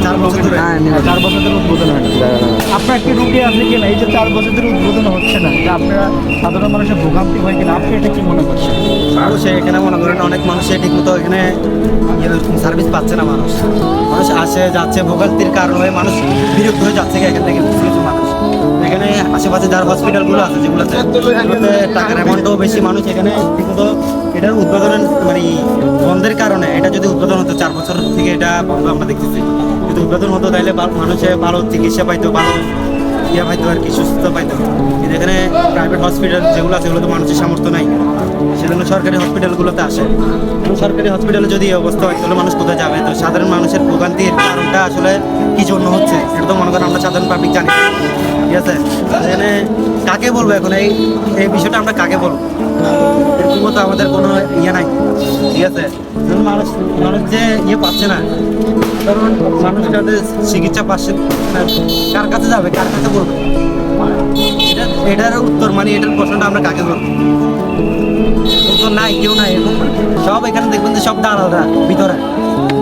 4 বছর ধরে? হ্যাঁ 4 বছর ধরে উদ্বোধন হয় না। আপনার কি রুটি আছে কিনা এই যে 4 বছর ধরে উদ্বোধন হচ্ছে না, যে আপনারা সাধারণ মানুষের ভোগান্তি হয় কিনা, আপনি এটা কি মনে করছেন? অবশ্যই এখানে মনে করেন অনেক মানুষের ঠিকমতো এখানে সার্ভিস পাচ্ছে না। মানুষ আসে যাচ্ছে, ভোগান্তির কারণ হয়ে মানুষ বিরক্ত হয়ে যাচ্ছে এখান থেকে কিছু কিছু মানুষ। এখানে আশেপাশে যার হসপিটালগুলো আছে যেগুলোতে টাকার অ্যামাউন্টও বেশি, মানুষ এখানে ঠিকমতো এটার উদ্বোধনের মানে বন্ধের কারণে, এটা যদি উদ্বোধন হতো 4 বছর থেকে এটা বন্ধ আমরা দেখতেছি, যদি উদ্বোধন হতো তাহলে মানুষে ভালো চিকিৎসা পাইতো, ভালো ইয়ে পাইতো আর কি, সুস্থতা পাইতো। কিন্তু এখানে প্রাইভেট হসপিটাল যেগুলো আছে সেগুলো তো মানুষের সামর্থ্য নাই, সেজন্য সরকারি হসপিটালগুলোতে আসে। সরকারি হসপিটালে যদি এই অবস্থা হয় তাহলে মানুষ কোথায় যাবে? তো সাধারণ মানুষের ভোগান্তির কারণটা আসলে কি জন্য হচ্ছে এটা তো মনে করেন আমরা সাধারণ পাবলিক জানি, ঠিক আছে? এখানে কাকে বলবো এখন এই এই বিষয়টা আমরা কাকে বলবো? এরকম তো আমাদের কোনো ইয়ে নাই, ঠিক আছে? মানুষ মানুষ যে ইয়ে পাচ্ছে না, কারণ মানুষ যাদের চিকিৎসা পাচ্ছে না, কার কাছে যাবে, কার কাছে বলবে? এটার উত্তর মানে এটার প্রশ্নটা আমরা কাকে বলবো? তো নাই, কেউ নাই এরকম। সব এখানে দেখবেন যে সব দালালরা ভিতরে,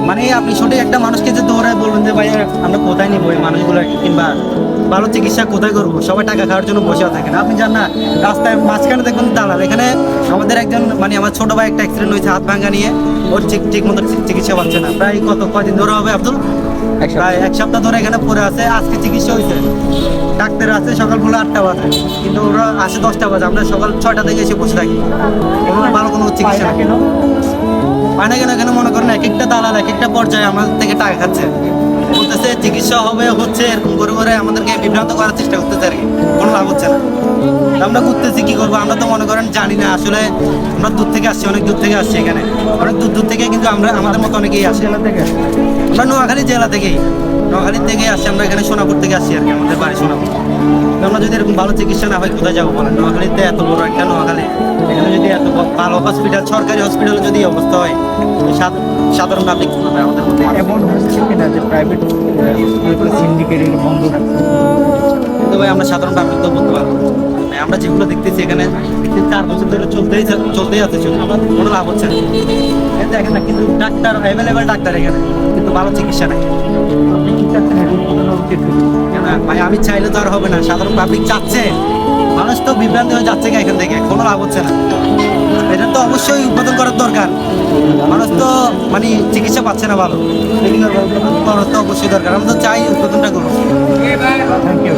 মানে আপনি সঠিক একটা মানুষকে যে দৌড়ায় বলবেন যে ভাই আমরা কোথায় নিবো এই মানুষগুলো, কিংবা ভালো চিকিৎসা কোথায় করবো, সবাই টাকা খাওয়ার জন্য বসে থাকেন। আপনি জান না রাস্তায় মাঝখানে দেখবেন দালাল। এখানে আমাদের একজন মানে আমার ছোট ভাই একটা অ্যাক্সিডেন্ট হয়েছে হাত ভাঙা নিয়ে, ওর ঠিক মতো চিকিৎসা পাচ্ছে না। প্রায় কদিন ধরে হবে আব্দুল? প্রায় 1 সপ্তাহ ধরে এখানে পড়ে আছে। আজকে চিকিৎসা হয়েছে, ডাক্তার আছে সকালবেলা 8টা বাজে, কিন্তু ওরা আসে 10টা বাজে। আমরা সকাল 6টা থেকে এসে বসে থাকি, কোনো ভালো কোনো চিকিৎসা কেন পায় না। কেন এখানে মনে করেন এক একটা দালাল এক একটা পর্যায়ে আমাদের থেকে টাকা খাচ্ছে, বলতেছে চিকিৎসা হবে হচ্ছে, এরকম করে করে আমাদেরকে বিভ্রান্ত করার চেষ্টা করতেছে আর কি, কোনো লাভ হচ্ছে না। আমরা ঘুরতেছি কি করবো? আমরা তো মনে করেন জানি না আসলে, আমরা দূর থেকে আসছি, অনেক দূর থেকে আসছি এখানে, অনেক দূর দূর থেকে, কিন্তু আমরা আমাদের মতো অনেকেই আসে। জেলা থেকে? আমরা নোয়াখালী জেলা থেকেই, নোয়াখালীর থেকে আসছি আমরা এখানে, সোনাপুর থেকে আসছি আর কি, আমাদের বাড়ি সোনাপুর। তো আমরা যদি এরকম ভালো চিকিৎসা না হয় কোথায় যাবো বলেন? নোয়াখালীতে এত বড় একটা নোয়াখালী, এখানে যদি এত ভালো হসপিটাল, সরকারি হসপিটালে যদি এই অবস্থা হয়, সাধারণ পাবলিক কী হবে? আমাদের মধ্যে এমন হচ্ছে কিনা যে প্রাইভেট সিন্ডিকেট বন্ধ রাখছে? কিন্তু ভাই আমরা সাধারণ পাবলিক তো বলতে পারবো না। মানে আমরা যেগুলো দেখতেছি এখানে 4 বছর ধরে চলতেই আছে, আমার কোনো লাভ হচ্ছে না। এই দেখেন না, কিন্তু ডাক্তার অ্যাভেলেবেল ডাক্তার এখানে, কিন্তু ভালো চিকিৎসা নাই। আপনি কি চাচ্ছেন এটা উদ্বোধন উচিত? কেন ভাই, আমি চাইলে তো আর হবে না, সাধারণ পাবলিক চাচ্ছে, মানুষ তো বিভ্রান্ত হয়ে যাচ্ছে এখান থেকে, কোনো লাভ হচ্ছে না। এটা তো অবশ্যই উদ্বোধন করার দরকার, মানুষ তো মানে চিকিৎসা পাচ্ছে না ভালো, উদ্বোধন করার তো অবশ্যই দরকার। আমরা তো চাই উদ্বোধনটা করবো। Thank you.